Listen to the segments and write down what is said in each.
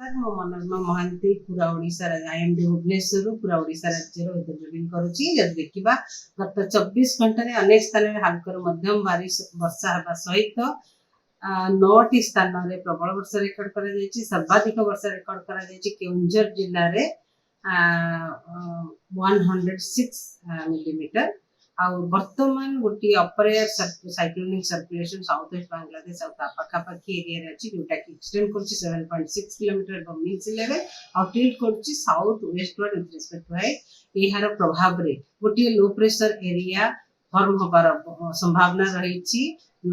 नमस्कार मो मनोरमा महांती पूरा ओडिशा आईएमडी भुवनेश्वर पूरा ओडिशा राज्य जोगिंग करुच्ची जब देखा गत 24 घंटे अनेक स्थान में हल्कर मध्यम बारिश वर्षा होगा सहित 9टी स्थान में प्रबल वर्षा रेकर्ड कर सर्वाधिक वर्षा रेकर्ड कर केउंझर जिले में 106 मिलीमीटर वर्तमान गोटे upper air cyclonic circulation south west Bangladesh पाखापाखी एरिया अच्छी जोटा कि एक्सटेंड कर 7.6 kilometre above mean sea level और टिल्ट कर south westward with respect to height यार प्रभाव रे गोटे लो प्रेशर एरिया फॉर्म होबार संभावना रही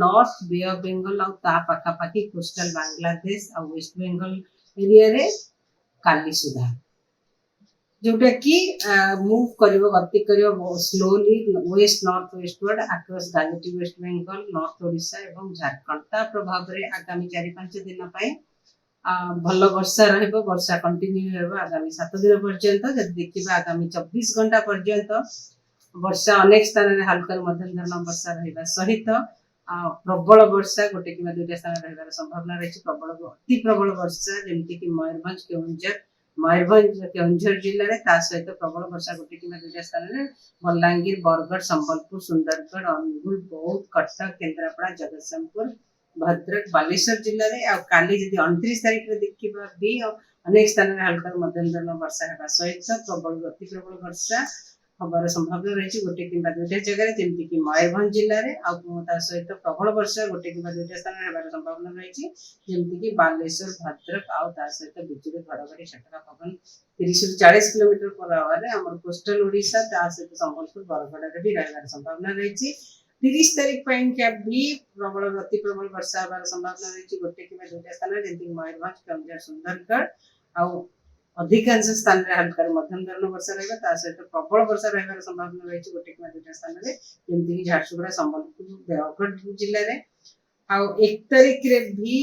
नॉर्थ बे ऑफ बेंगल और ता पाखापाखी कोस्टल बांग्लादेश और वेस्ट बेंगल एरिया रे काली सुधा जोटा कि मूव करिवो गति करिवो slowly west north westward across direct west Bengal north Odisha एवं झारखंड ता प्रभाव रे आगामी 4-5 दिन पई भल वर्षा रहइबो वर्षा कंटिन्यू हेबो आगामी 7 दिन पर्यंत जब देखिबा आगामी 24 घंटा पर्यंत वर्षा अनेक स्थान रे हल्का मध्यम धरण वर्षा रहइबा सहित प्रबल वर्षा गोटे कि दुटा स्थान रहबार संभावना रही प्रबल अति प्रबल वर्षा जेमति कि मयूरभंज केउंझर जिले में सहित प्रबल वर्षा गोटे कि दुटा स्थान में बलांगीर बरगढ़ संबलपुर सुंदरगढ़ अनुगुल बौद्ध कटक केन्द्रापड़ा जगतसिंहपुर भद्रक बालेश्वर जिले में काली जब 29 तारीख में देखा भी अनेक स्थान में हल्का मध्यम धरण वर्षा होगा सहित प्रबल अति प्रबल वर्षा हबार संभावना रही गोटे कि दुटा जगह जमीक कि मयूरभंज जिले में सहित प्रबल वर्षा गोटे कि दुटा स्थान में होबार संभावना रही जमीक कि बालेश्वर भद्रक आ सहित बिजुली घड़घड़ी छटका पवन 30-40 किलोमीटर पर आवर आम कोस्टल ओडिशा सहित संबलपुर बरगढ़ भी रही संभावना रही 30 तारीख भी प्रबल अति प्रबल वर्षा होबार संभावना रही गोटे कि दुटा स्थान जमीक मयूरभंज केउंझर सुंदरगढ़ आ अधिकांश स्थान में हल्का मध्यम धरण वर्षा रहा सहित प्रबल वर्षा रही संभावना रही गोटे कि दुटा स्थान में जमीक झारसुगुड़ा संबलपुर देवगढ़ जिले में 1 तारीख भी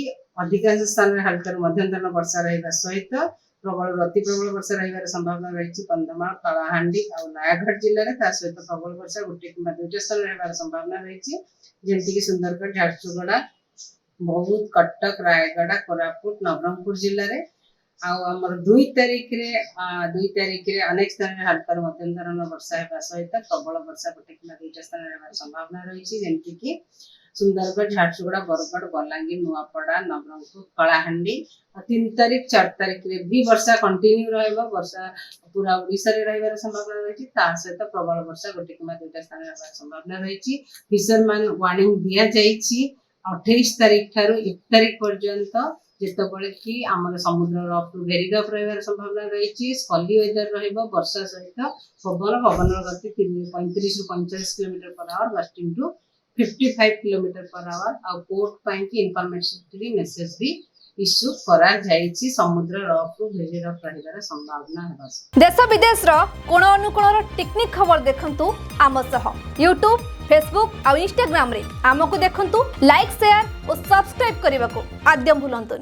अधिकांश स्थान में हल्का मध्यम धरण वर्षा रहा सहित प्रबल अति प्रबल वर्षा रही संभावना रही कंधमाल कलाहांडी और नयागढ़ जिले में सहित प्रबल वर्षा गोटे कि दुटा स्थान रही संभावना रही जमीक सुंदरगढ़ झारसुगुड़ा बौद्ध कटक रायगढ़ कोरापुट नवरंगपुर जिले में आमर 2 तारीख रे अनेक स्थान में हल्का मध्यम धरण वर्षा होगा सहित प्रबल वर्षा गोटे कि दुटा स्थान रही संभावना रही जमीक कि सुंदरगढ़ झारसुगुड़ा बरगढ़ बलांगीर नुआपड़ा नवरंगपुर कलाहांडी 3 तारीख 4 तारीख रे भी वर्षा कंटिन्यू रहिबो वर्षा पूरा ओडिशा रे रहिबार संभावना रही सहित प्रबल वर्षा गोटे कि दुटा स्थान रहिबार संभावना रही फिशरमैन वार्निंग दिया जाइछि 28 तारीख ठारू 1 तारीख पर्यंत जितेबाला कि आम समुद्र रफ टू भेरी रफ रही संभावना रही स्कली वेदर वर्षा सहित पवन गति 35-45 kilometre per hour gusting to 55 kilometre per hour आ पोर्ट पाई इनफॉरमेशन मेसेज भी इश्यू करा जाइछि समुद्र रफ टू भेरी रफ रही संभावना है देश विदेश कोण अनुकोण टेक्निक खबर देखंतु आम सह यूट्यूब फेसबुक और इंस्टाग्राम रे आमको देखंतु लाइक शेयर और सब्सक्राइब करने को आद्यम भूलंतु।